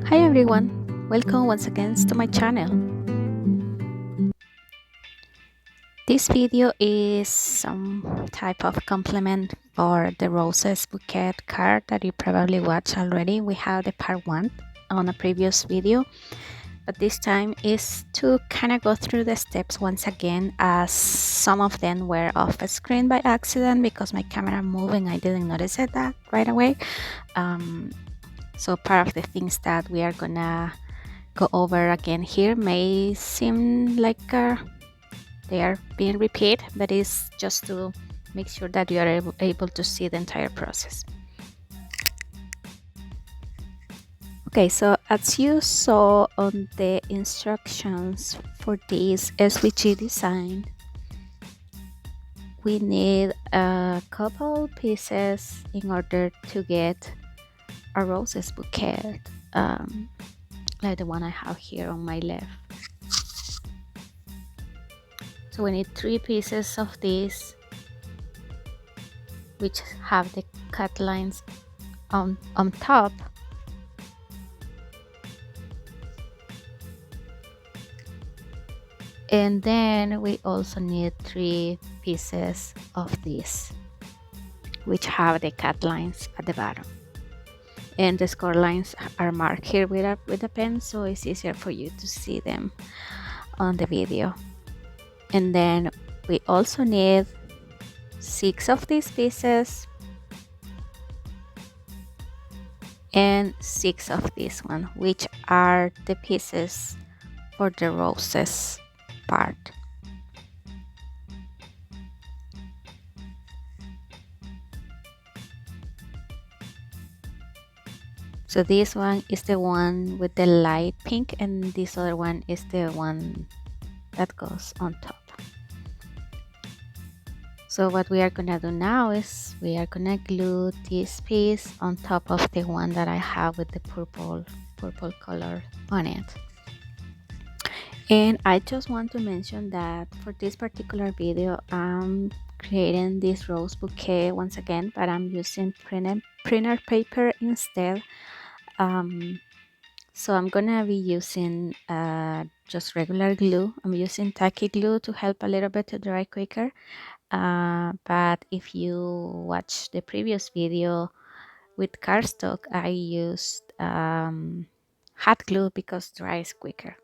Hi everyone, welcome once again to my channel. This video is some type of complement for the roses bouquet card that you probably watched already. We have the part 1 on a previous video, but this time is to kind of go through the steps once again, as some of them were off screen by accident because my camera moved and I didn't notice it that right away. So part of the things that we are gonna go over again here may seem like they are being repeated, but it's just to make sure that you are able to see the entire process. Okay, so as you saw on the instructions for this SVG design, we need a couple pieces in order to get a roses bouquet, like the one I have here on my left. So we need 3 pieces of this, which have the cut lines on top, and then we also need 3 pieces of this, which have the cut lines at the bottom, and the score lines are marked here with a pen, so it's easier for you to see them on the video. And then we also need 6 of these pieces and 6 of this one, which are the pieces for the roses part. So this one is the one with the light pink, and this other one is the one that goes on top. So what we are gonna do now is we are gonna glue this piece on top of the one that I have with the purple color on it. And I just want to mention that for this particular video, I'm creating this rose bouquet once again, but I'm using printer paper instead. So I'm gonna be using just regular glue. I'm using tacky glue to help a little bit to dry quicker. But if you watch the previous video with cardstock, I used hot glue because dries quicker.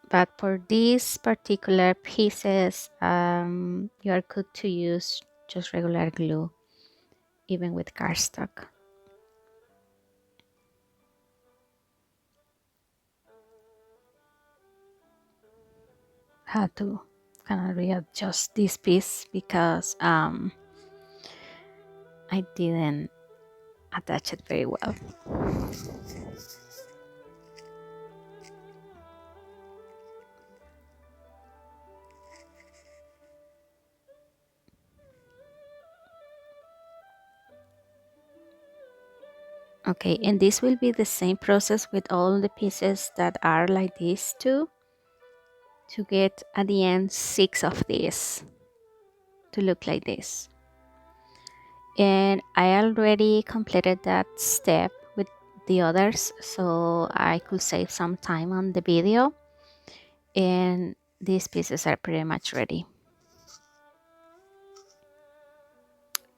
But for these particular pieces, you are good to use just regular glue, even with cardstock. Had to kind of readjust this piece because I didn't attach it very well. Okay, and this will be the same process with all the pieces that are like this too, to get at the end 6 of these to look like this. And I already completed that step with the others, so I could save some time on the video, and these pieces are pretty much ready.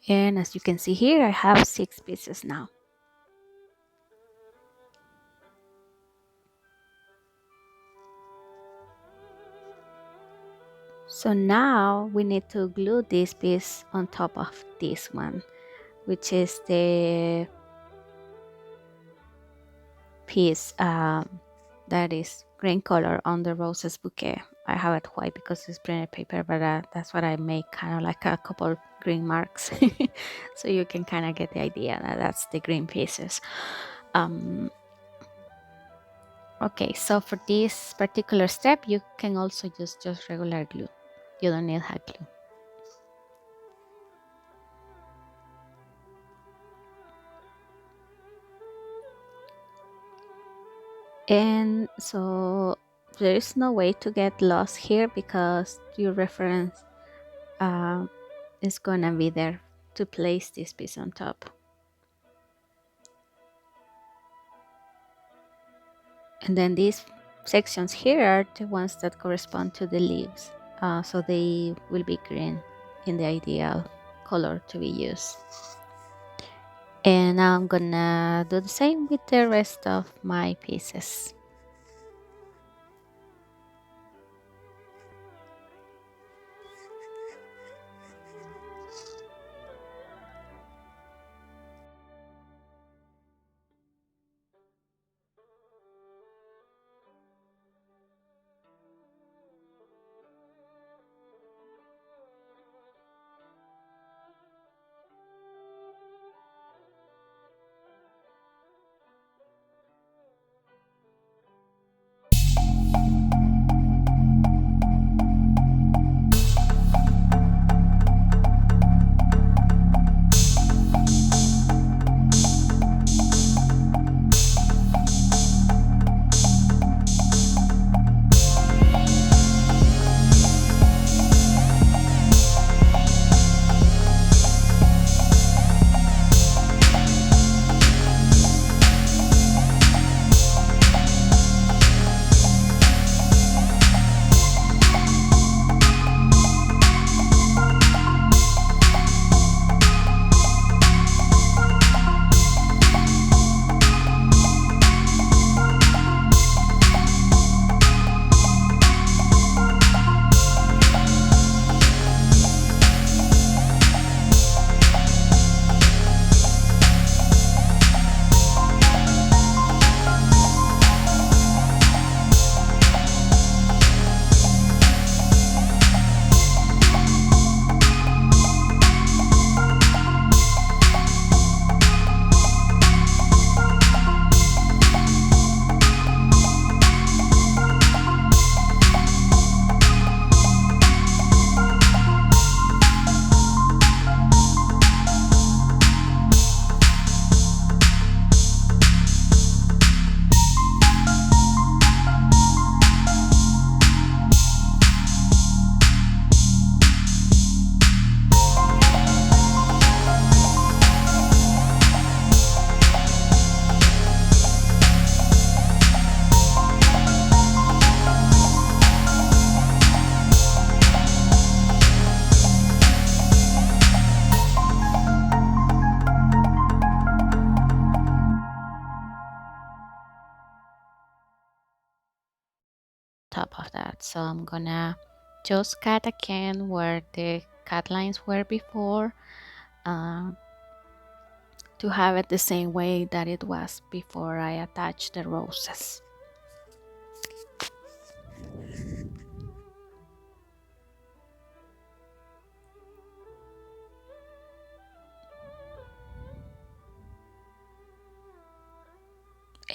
And as you can see here, I have 6 pieces now. So now we need to glue this piece on top of this one, which is the piece that is green color on the roses bouquet. I have it white because it's printed paper, but that's what I make, kind of like a couple green marks so you can kind of get the idea that that's the green pieces. Okay, so for this particular step you can also use just regular glue. You don't need hot glue. And so there is no way to get lost here because your reference is gonna be there to place this piece on top. And then these sections here are the ones that correspond to the leaves, so they will be green in the ideal color to be used. And I'm gonna do the same with the rest of my pieces. Top of that, so I'm gonna just cut again where the cut lines were before, uh, to have it the same way that it was before I attached the roses.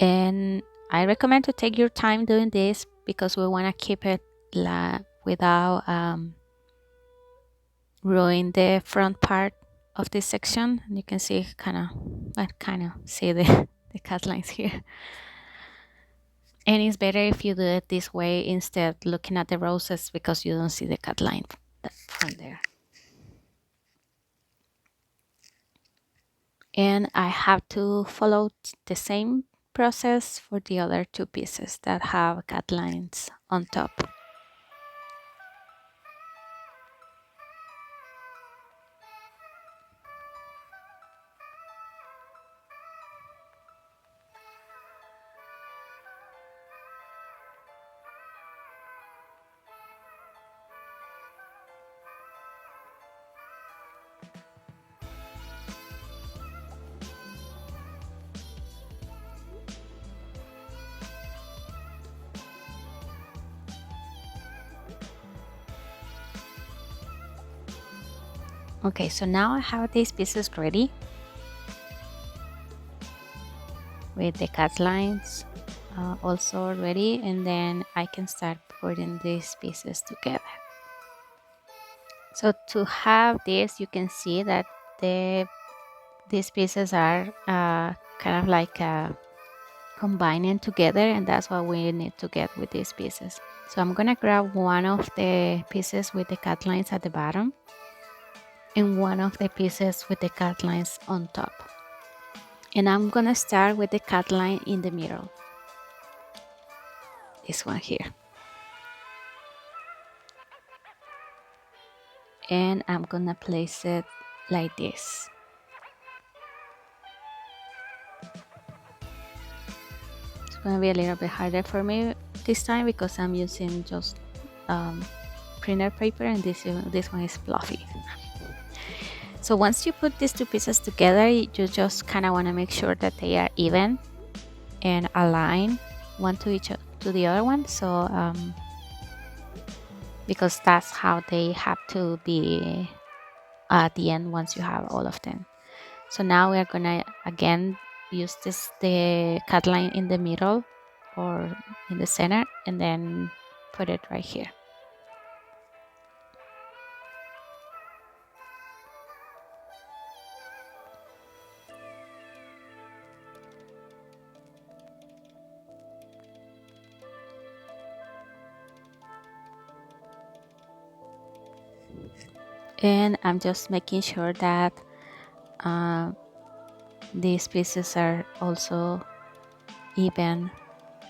And I recommend to take your time doing this because we want to keep it without ruin the front part of this section. And you can see kind of see the, the cut lines here. And it's better if you do it this way instead looking at the roses because you don't see the cut line from there. And I have to follow the same process for the other two pieces that have cut lines on top. Okay, so now I have these pieces ready with the cut lines also ready, and then I can start putting these pieces together. So to have this, you can see that these pieces are kind of like combining together, and that's what we need to get with these pieces. So I'm gonna grab one of the pieces with the cut lines at the bottom, in one of the pieces with the cut lines on top. And I'm gonna start with the cut line in the middle, this one here. And I'm gonna place it like this. It's gonna be a little bit harder for me this time because I'm using just printer paper, and this one is fluffy. So once you put these two pieces together, you just kind of want to make sure that they are even and align one to the other one. So because that's how they have to be at the end once you have all of them. So now we are gonna again use the cut line in the middle or in the center, and then put it right here. And I'm just making sure that these pieces are also even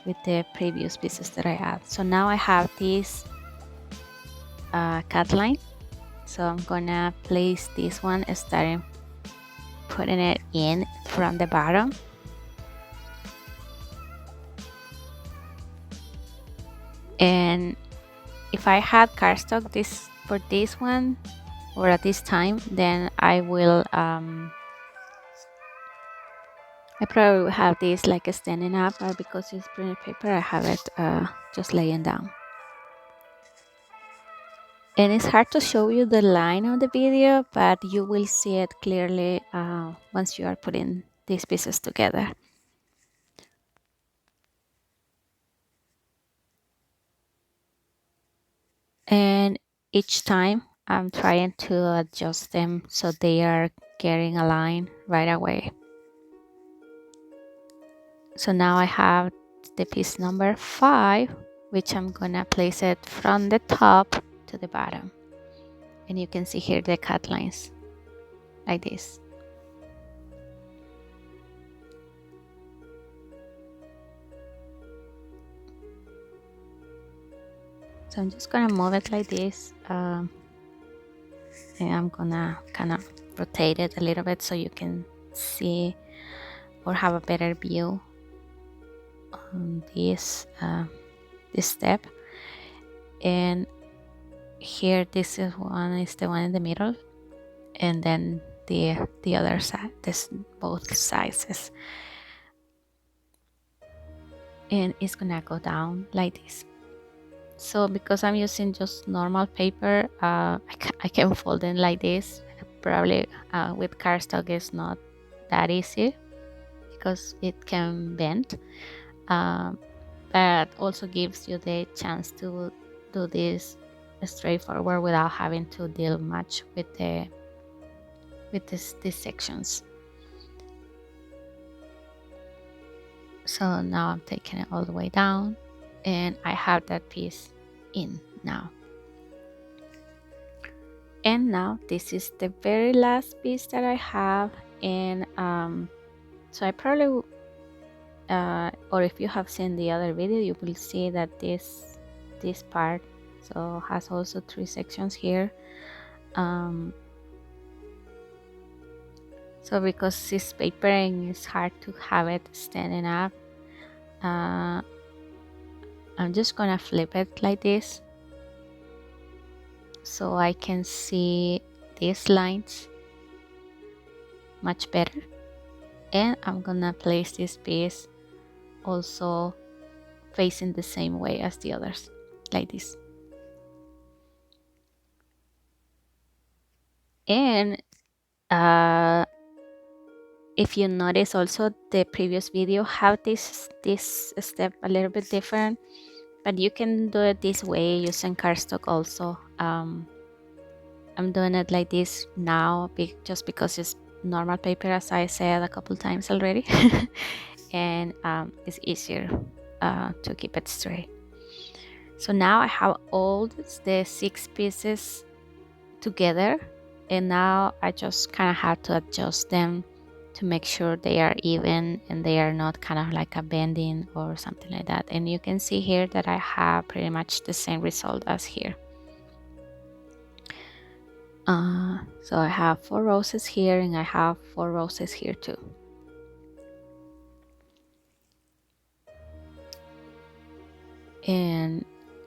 with the previous pieces that I had. So now I have this cut line. So I'm gonna place this one, starting putting it in from the bottom. And if I had cardstock for this one or at this time, then I will I probably will have this like standing up, but because it's printed paper, I have it just laying down. And it's hard to show you the line on the video, but you will see it clearly once you are putting these pieces together. And each time I'm trying to adjust them so they are getting aligned right away. So now I have the piece number 5, which I'm gonna place it from the top to the bottom. And you can see here the cut lines like this. So I'm just gonna move it like this, and I'm gonna kind of rotate it a little bit so you can see or have a better view on this step. And here this is the one in the middle, and then the other side, both sizes, and it's gonna go down like this. So because I'm using just normal paper, I can fold it like this. Probably with cardstock is not that easy because it can bend, but also gives you the chance to do this straightforward without having to deal much with these sections. So now I'm taking it all the way down, and I have that piece in now. And now this is the very last piece that I have, and so I probably or if you have seen the other video, you will see that this part so has also 3 sections here. So because this paper and it's hard to have it standing up, I'm just gonna flip it like this so I can see these lines much better. And I'm gonna place this piece also facing the same way as the others, like this. And if you notice also, the previous video have this step a little bit different, but you can do it this way using cardstock also. I'm doing it like this now just because it's normal paper, as I said a couple times already. And it's easier to keep it straight. So now I have all the 6 pieces together, And now I just kind of have to adjust them to make sure they are even and they are not kind of like a bending or something like that. And you can see here that I have pretty much the same result as here. So I have 4 roses here and I have 4 roses here too. And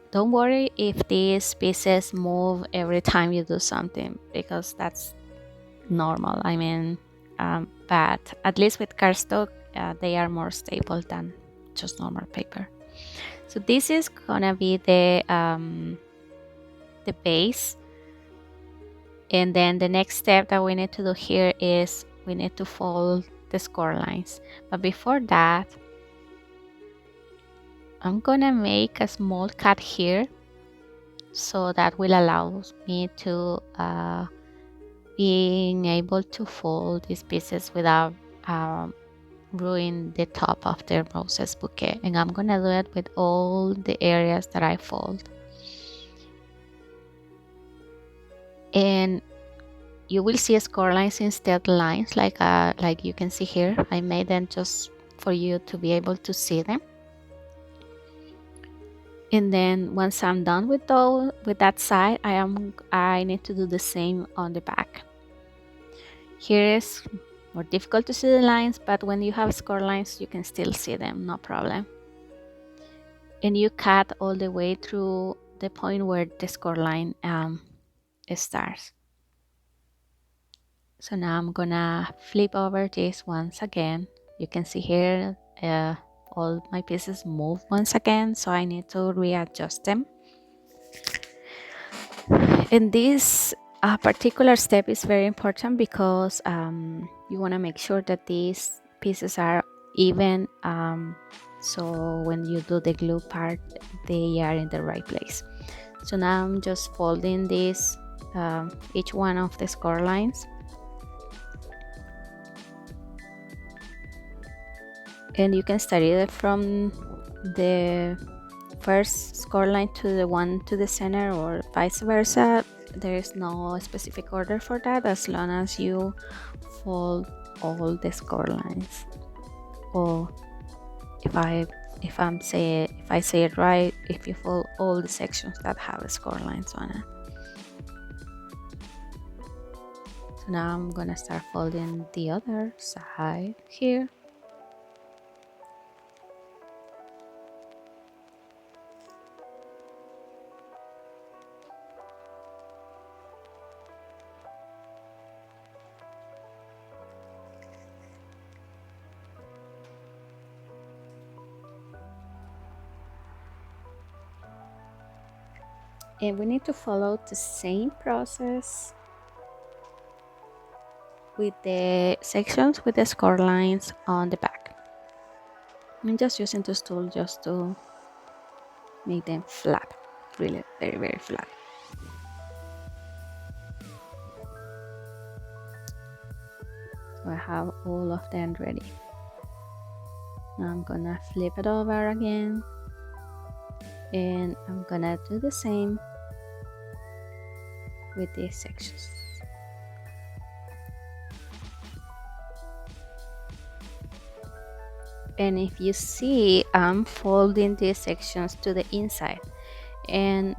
don't worry if these pieces move every time you do something, because that's normal. I mean, but at least with cardstock, they are more stable than just normal paper. So this is gonna be the base. And then the next step that we need to do here is we need to fold the score lines. But before that, I'm gonna make a small cut here, so that will allow me to being able to fold these pieces without ruin the top of the roses bouquet. And I'm gonna do it with all the areas that I fold. And you will see score lines instead lines, like you can see here. I made them just for you to be able to see them. And then once I'm done with that side, I need to do the same on the back. Here is more difficult to see the lines, but when you have score lines, you can still see them, no problem. And you cut all the way through the point where the score line starts. So now I'm gonna flip over this once again. You can see here all my pieces move once again, so I need to readjust them. And this particular step is very important because you want to make sure that these pieces are even, so when you do the glue part, they are in the right place. So now I'm just folding this, each one of the score lines. And you can study it from the first score line to the one to the center, or vice versa. There is no specific order for that, as long as you fold all the score lines. Or if I say it right, if you fold all the sections that have score lines on it. So now I'm gonna start folding the other side here. And we need to follow the same process with the sections with the score lines on the back. I'm just using this tool just to make them flat, really very, very flat. So I have all of them ready. Now I'm gonna flip it over again, and I'm gonna do the same with these sections. And if you see, I'm folding these sections to the inside, and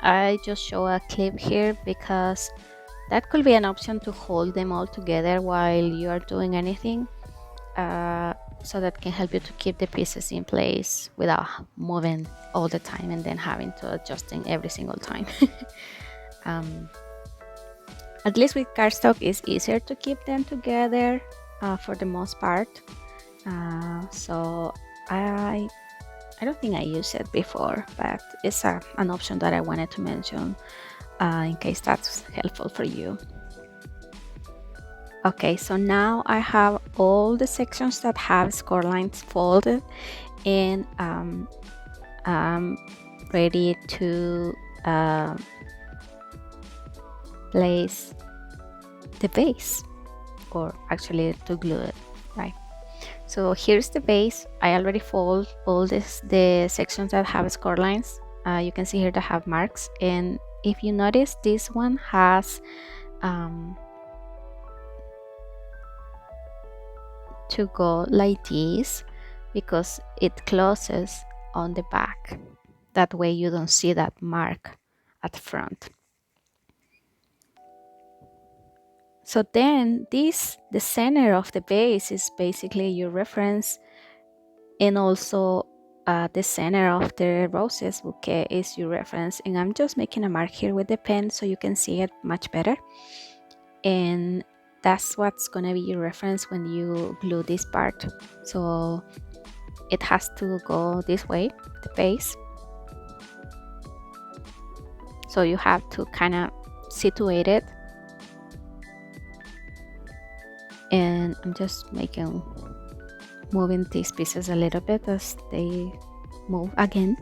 I just show a clip here because that could be an option to hold them all together while you are doing anything, so that can help you to keep the pieces in place without moving all the time and then having to adjusting every single time. At least with cardstock, it's easier to keep them together for the most part. So I don't think I used it before, but it's an option that I wanted to mention in case that's helpful for you. Okay, so now I have all the sections that have score lines folded, and I'm ready to place the base, or actually to glue it, right? So here's the base. I already fold all the sections that have score lines. You can see here that have marks, and if you notice, this one has to go like this because it closes on the back. That way you don't see that mark at front. So then this, the center of the base, is basically your reference, and also the center of the roses bouquet is your reference. And I'm just making a mark here with the pen so you can see it much better. And that's what's gonna be your reference when you glue this part. So it has to go this way, the base. So you have to kind of situate it. And I'm just moving these pieces a little bit as they move again.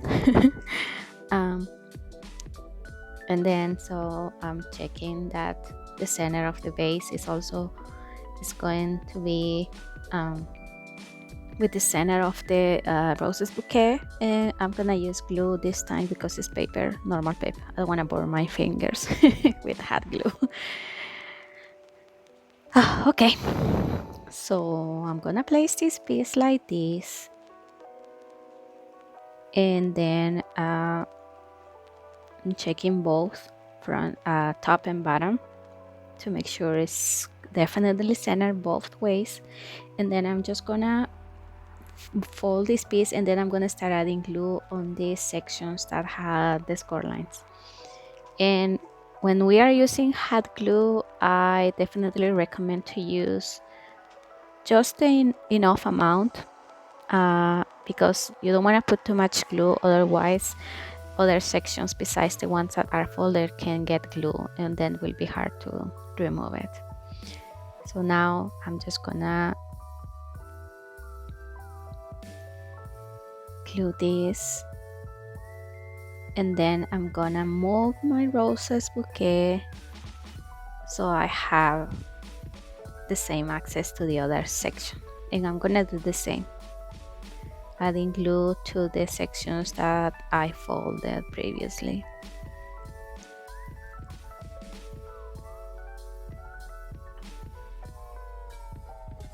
And then so I'm checking that the center of the base is going to be with the center of the roses bouquet. And I'm gonna use glue this time because it's paper, normal paper. I don't want to burn my fingers with hot glue. Okay, so I'm gonna place this piece like this, and then I'm checking both front, top and bottom to make sure it's definitely centered both ways. And then I'm just gonna fold this piece, and then I'm gonna start adding glue on these sections that have the score lines. And when we are using hot glue, I definitely recommend to use just enough amount, because you don't want to put too much glue, otherwise other sections besides the ones that are folded can get glue, and then it will be hard to remove it. So now I'm just gonna glue this, and then I'm gonna move my roses bouquet so I have the same access to the other section. And I'm gonna do the same, adding glue to the sections that I folded previously.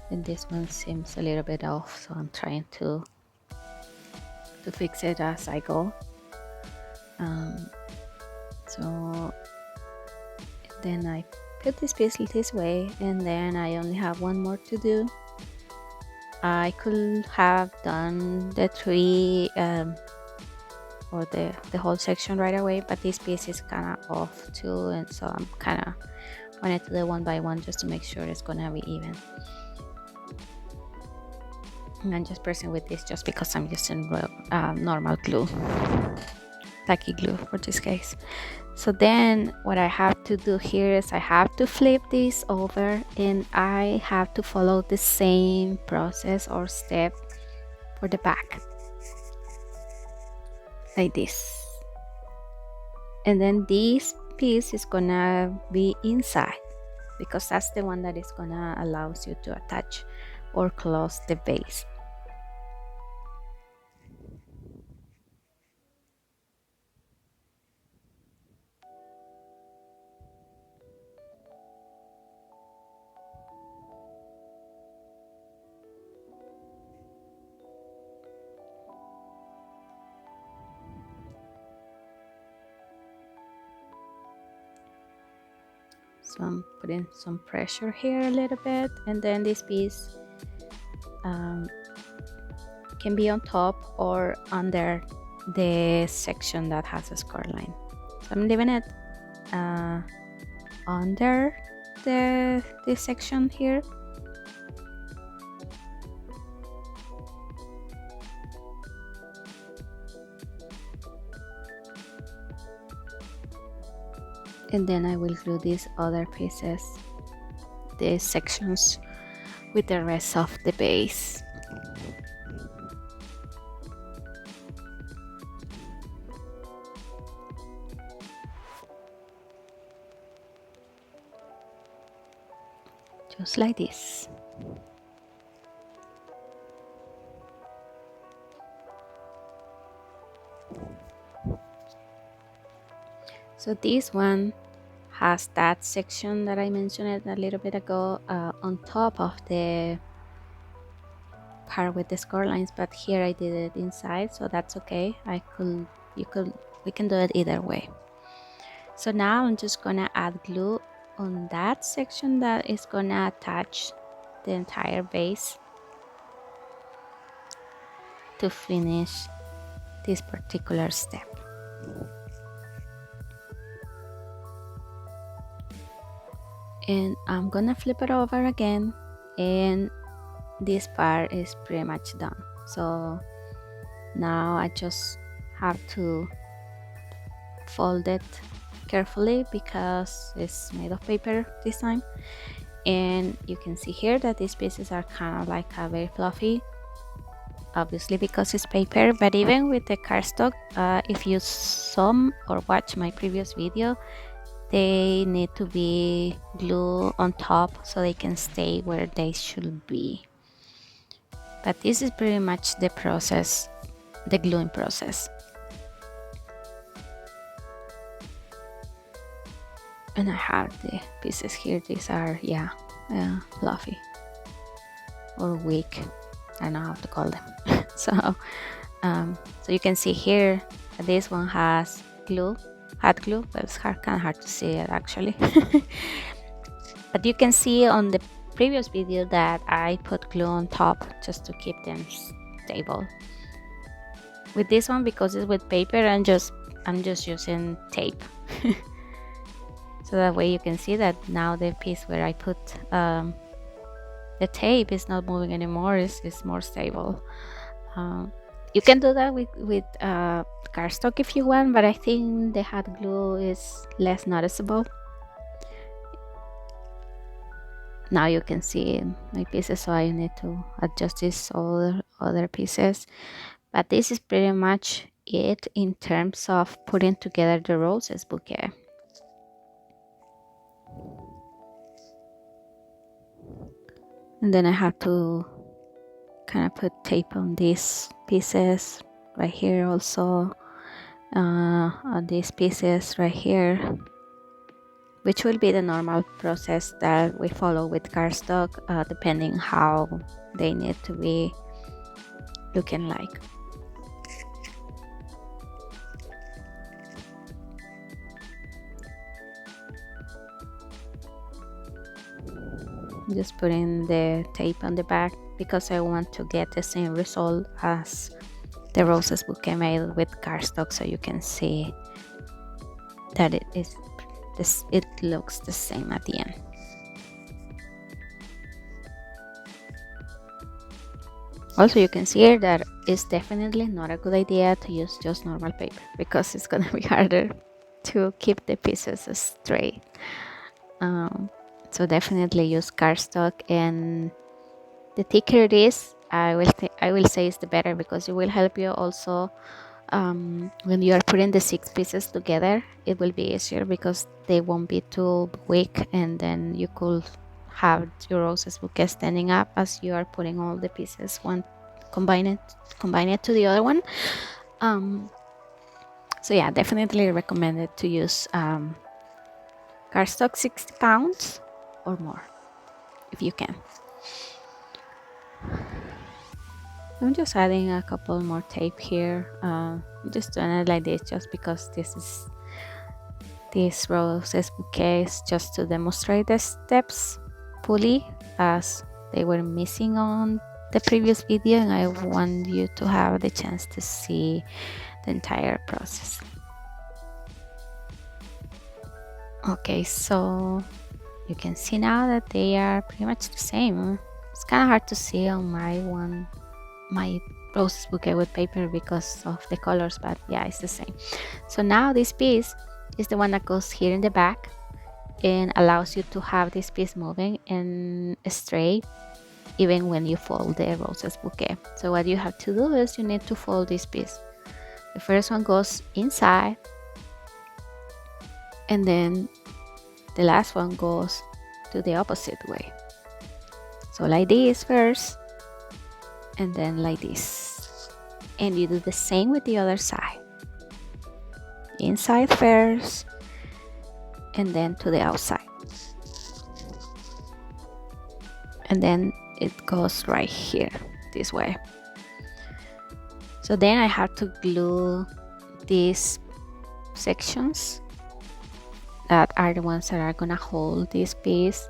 And this one seems a little bit off, so I'm trying to fix it as I go. So then I put this piece this way, and then I only have one more to do. I could have done the tree or the whole section right away, but this piece is kind of off too, and so I'm kind of wanted to do one by one just to make sure it's gonna be even. And I'm just pressing with this just because I'm using normal glue, tacky glue for this case. So then what I have to do here is I have to flip this over, and I have to follow the same process or step for the back, like this. And then this piece is gonna be inside because that's the one that is gonna allows you to attach or close the base. So I'm putting some pressure here a little bit, and then this piece can be on top or under the section that has a score line. So I'm leaving it under this section here. And then I will glue these other pieces, these sections, with the rest of the base. Just like this. So this one has that section that I mentioned a little bit ago on top of the part with the score lines, but here I did it inside, so that's okay. We can do it either way. So now I'm just gonna add glue on that section that is gonna attach the entire base to finish this particular step. And I'm gonna flip it over again, and this part is pretty much done. So now I just have to fold it carefully because it's made of paper this time, and you can see here that these pieces are kind of like very fluffy, obviously because it's paper. But even with the cardstock, if you saw or watch my previous video, they need to be glued on top so they can stay where they should be. But this is pretty much the process, the gluing process. And I have the pieces here. These are, fluffy or weak. I don't know how to call them. So you can see here, this one has glue, hot glue, but it's kind of hard to see it actually. But you can see on the previous video that I put glue on top just to keep them stable. With this one, because it's with paper, I'm just using tape. So that way you can see that now the piece where I put the tape is not moving anymore, it's more stable. You can do that with cardstock if you want, but I think the hot glue is less noticeable. Now you can see my pieces, so I need to adjust these other pieces. But this is pretty much it in terms of putting together the roses bouquet. And then I have to kind of put tape on these pieces right here, also on these pieces right here, which will be the normal process that we follow with cardstock, depending how they need to be looking like. Just putting the tape on the back because I want to get the same result as the roses bouquet made with cardstock, so you can see that it looks the same at the end. Also, you can see here that it's definitely not a good idea to use just normal paper because it's gonna be harder to keep the pieces straight. So definitely use cardstock, and the thicker it is, I will say is the better, because it will help you also when you are putting the 6 pieces together. It will be easier because they won't be too weak, and then you could have your roses bouquet standing up as you are putting all the pieces, combine it to the other one. So yeah, definitely recommended to use cardstock 60 pounds or more if you can. I'm just adding a couple more tape here. I'm just doing it like this just because this roses bouquet is just to demonstrate the steps fully, as they were missing on the previous video, and I want you to have the chance to see the entire process. Okay, so you can see now that they are pretty much the same. It's kind of hard to see on my roses bouquet with paper because of the colors, but yeah, it's the same. So now this piece is the one that goes here in the back and allows you to have this piece moving and straight even when you fold the roses bouquet. So what you have to do is you need to fold this piece. The first one goes inside, and then the last one goes to the opposite way. So like this first, and then like this. And you do the same with the other side. Inside first, and then to the outside, and then it goes right here this way. So then I have to glue these sections that are the ones that are gonna hold this piece,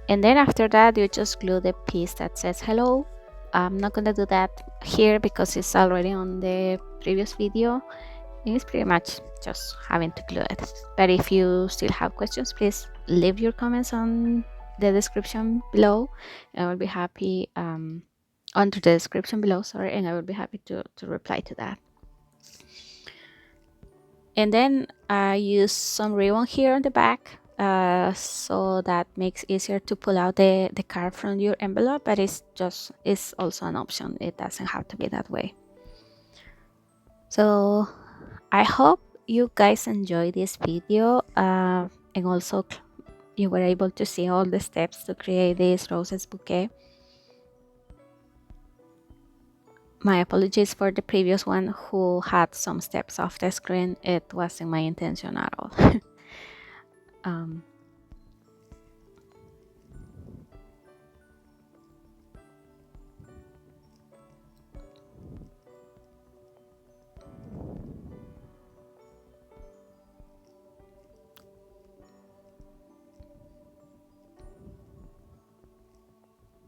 and then after that you just glue the piece that says hello. I'm not gonna do that here because it's already on the previous video. It's pretty much just having to glue it. But if you still have questions, please leave your comments on the description below, and I will be happy under the description below, sorry, and I will be happy to reply to that. And then I use some ribbon here on the back, so that makes easier to pull out the card from your envelope, but it's also an option. It doesn't have to be that way. So I hope you guys enjoyed this video, and also you were able to see all the steps to create this roses bouquet. My apologies for the previous one who had some steps off the screen. It wasn't my intention at all. um,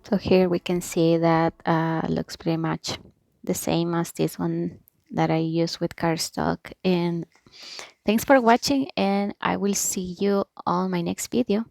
so here we can see that looks pretty much the same as this one that I use with cardstock. And thanks for watching, and I will see you on my next video.